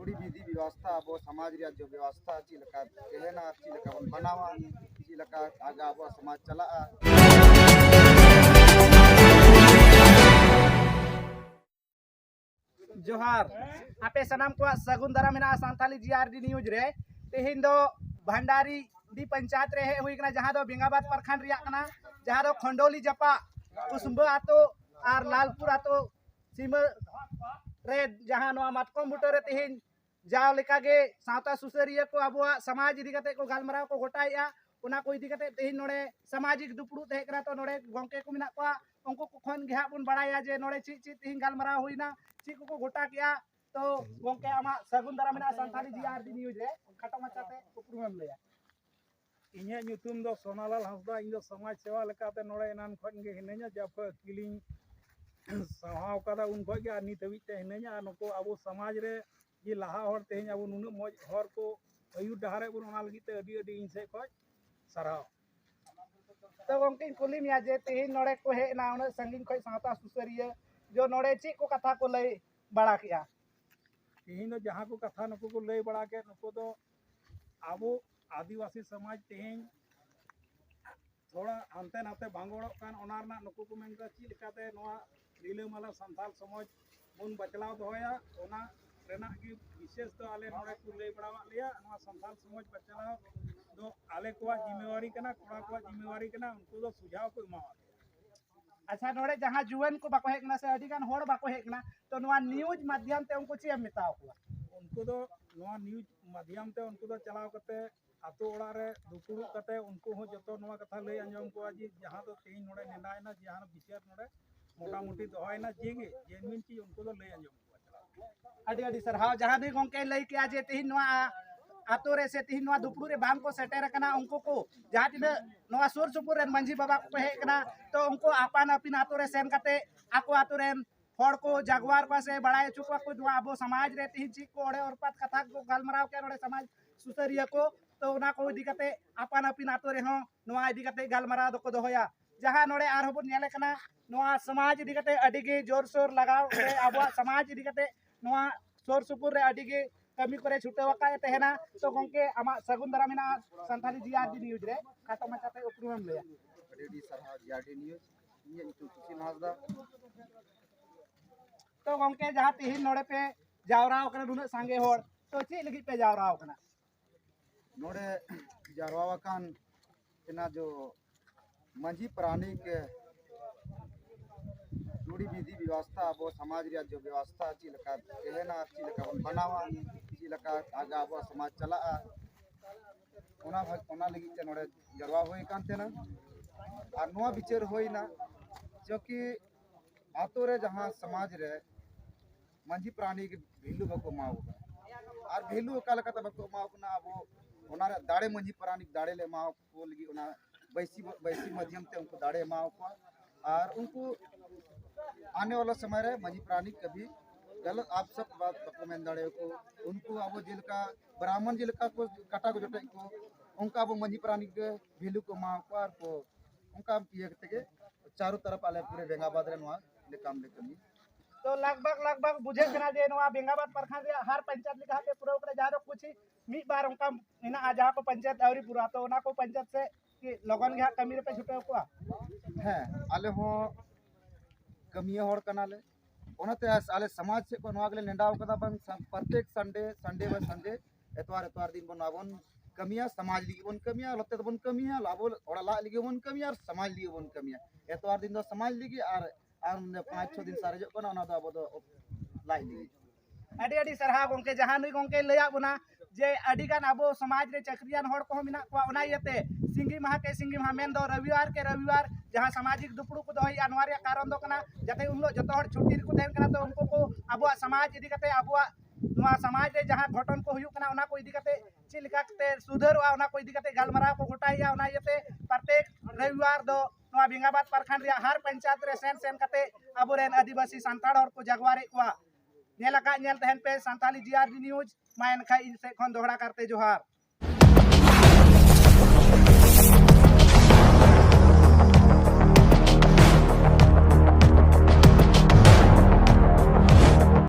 नुड़ी विधि व्यवस्था अब समाज रे जो व्यवस्था चिलका कहना चिलका बन बनावा चिलका आगा अब समाज चला जोहार आपे सनाम को सगुन दरा मेना सांताली जीआरडी न्यूज रे तेहिन दो भंडारी दी पंचायत रे हुई कना जहां दो बेंगाबाद प्रखंड रिया कना जहां दो खंडोली जपा कुसुम्बा आतो आर लालपुर आतो सीमा रे जहां नो मातकम बुटो रे तेहिन जाव लेका गे सावता सुसरिया को अबुआ समाज इदी कते को गालमराव को गोटाया उना को इदी कते तेहिन नोडे सामाजिक दुपड़ू तहे कना तो नोडे गोंके को मिना को उनको को खन गे हाबुन बड़ाया जे नोडे ची ची तेहिन गालमराव हुईना ची को गोटा किया तो गोंके आमा सगुन दरा मेना सांताली जीआरडी न्यूज रे खाटो माचाते उपरुम लेया इन्हें ᱧᱩᱛᱩᱢ ᱫᱚ ᱥᱚᱱᱟᱞᱟᱞ ᱦᱟᱸᱥᱫᱟ ᱤᱧ ᱫᱚ ᱥᱚᱢᱟᱡᱽ ᱥᱮᱵᱟ ᱞᱮᱠᱟᱛᱮ ᱱᱚᱰᱮ ᱮᱱᱟᱱ ᱠᱷᱚᱱ ᱜᱮ ᱦᱤᱱᱟᱹᱧᱟ ᱡᱟᱯ ᱠᱤᱞᱤᱧ ᱥᱟᱦᱟᱣ ᱠᱟᱫᱟ ᱩᱱ ᱠᱷᱚᱱ ᱜᱮ ᱟᱨ ᱱᱤᱛ ᱦᱟᱹᱵᱤᱡ ᱛᱮ ᱦᱤᱱᱟᱹᱧᱟ ᱟᱨ ᱱᱩᱠᱩ ᱟᱵᱚ ᱥᱚᱢᱟᱡᱽ ᱨᱮ ᱡᱮ ᱞᱟᱦᱟ ᱦᱚᱲ ᱛᱮᱦᱮᱧ ᱟᱵᱚ ᱱᱩᱱᱟᱹᱜ ᱢᱚᱡᱽ ᱦᱚᱲ ᱠᱚ ᱟᱹᱭᱩᱨ ᱰᱟᱦᱟᱨᱮ ᱵᱚᱱ ᱚᱱᱟ ᱞᱟᱹᱜᱤᱫ ᱛᱮ ᱟᱹᱰᱤ ᱟᱹᱰᱤ ᱤᱧ ᱥᱮᱫ ᱠᱷᱚᱱ ᱥᱟᱨᱦᱟᱣ तो गोंके कुली मिया जे तेहिन नोडे को हेना उन संगीन खय सावता सुसरिया जो नोडे ची को कथा को लय बड़ा किया तेहन दो जहाँ को कथा नुकु को लय बड़ा के नुकु दो आबो आदिवासी समाज तेहन थोड़ा हानते नाते भांगोड़ों कान ओना रना नुकु को मेनका ची लेकाते नोआ रिलामाला संथाल समाज बन बचलाव दोया ओना रेना की विशेष तो आले नोडे को लय बड़ा लिया नोआ संथाल समाज बचलाव दो आले को जिम्मेवारी कना कोड़ा को जिम्मेवारी कना उनको दो सुझाव को एमावा अच्छा नोडे जहां जुवन को बाको हेकना से अधिकान होड़ बाको हेकना तो नोआ न्यूज माध्यम ते उनको ची मेताव को उनको दो नोआ न्यूज माध्यम ते उनको दो चलाव करते आतो ओड़ा रे दुपुड़ु करते उनको हो जतो नोआ कथा लय अंजम को जी जहां तो तेई नोडे नेनायना जहां विचार नोडे मोटा मोटी दोहायना जेगे जेनमिन ची उनको दो लय अंजम को चलाव अडी अडी सरहाव जहां भी गोंके लय किया जे तेहिन नोआ आतो रे से तेहिन नोआ दुपड़ू रे बांग को सेटेर कना उनको को जहां तिना नोआ सुर सुपुर रे मंजी बाबा को हेकना तो उनको आपान अपिन आतो रे सेन कते आको आतो रे हड़ को जागवार को से बड़ाय चुका को जो आबो समाज रे तेहिन ची को ओड़े और पात कथा को गालमराव के ओड़े समाज सुसरिया को तो उना को इदी कते आपान अपिन आतो रे हो नोआ इदी कते गालमराव दो को दोहया जहां नोडे आर होबो नेले कना नोआ समाज इदी कते अडी गे जोर सोर लगाव रे आबो समाज इदी कते नोआ सोर सुपुर रे अडी गे कमी करे छुटे वकाय तेहना तो गोंके आमा सगुन दरा मेना सांताली जीआरडी न्यूज रे खाटो माचाते उपरुम लेया अडी सरहा जीआरडी न्यूज ये तो किसी नाजदा तो गोंके जहां तेहिन नोडे पे जावराव कना दुना सांगे होड़ तो ची लगी पे जावराव कना नोड़े जारवा कान इना जो मंझी प्राणी के नुड़ी विधि व्यवस्था अब समाज रे जो व्यवस्था चिलका कहना चिलका बन बनावा चिलका आगा अब समाज चला ओना लगी ते नोड़े जरवा होई कान तेना और नोआ विचार होइना क्योंकि आतो रे जहां समाज रे मंझी प्राणी के भेलू बको माव और भेलू का लका बको माव ना अब ओना रे दाड़े मंझी प्राणी दाड़े ले माव को लगी ओना बैसी माध्यम ते उनको दाड़े माव को और उनको आने वाला समय रे मंझी प्राणी कभी गलत आप सब बात बको में दाड़े को उनको अब जेल का ब्राह्मण जेल का को काटा को जोटे को उनका अब मंझी प्राणी के भेलू को माव को और को उनका ये के चारों तरफ आले पूरे बेंगाबाद रे नोआ ले काम ले कमी तो लगभग बुझे कना जे नोआ बेंगाबाद प्रखंड रे हर पंचायत लिखा पे पूरा करे जारो कुछ मी बार उनका इना आ जा को पंचायत आवरी पूरा तो ओना को पंचायत से कि लगन गे कमी रे पे छुटे को है आले हो कमिया होड़ कनाले ओनाते आले समाज से को नोआ गले नेंडाव कदा बन प्रत्येक संडे बाय संडे एतवार दिन बन आबन कमिया समाज लिगी बन कमिया लते बन कमिया लाबो ओड़ा ला लिगी बन कमिया और समाज लिगी बन कमिया एतवार दिन दो समाज लिगी और 5-6 दिन सारे जो कोना ओना दो अब दो लाई लिगी अडी अडी सरहा गोंके जहां नुई गोंके लया बुना जे अडी गान आबो समाज रे चक्रियान होड़ को मिना को ओना यते सिंगी माह के सिंगी माह मेन दो रविवार के रविवार जहां सामाजिक दुपड़ू को दोई अनवार या कारण दो कना जते उन लोग जतो हड़ छुट्टी को देन कना तो उनको को आबो समाज इदी कते आबो नोआ समाज रे जहां घटन को हुयु कना ओना को इदी कते चिलका कते सुधरवा ओना को इदी कते गालमराव को गोटाया ओना यते प्रत्येक रविवार दो नोआ बेंगाबाद प्रखंड रे हर पंचायत रे सेन कते आबो रेन आदिवासी संताड़ और को जगवारे को नेला का नेल तहन पे सांताली जीआरडी न्यूज मायन खा इन से खन दोहरा करते जोहार।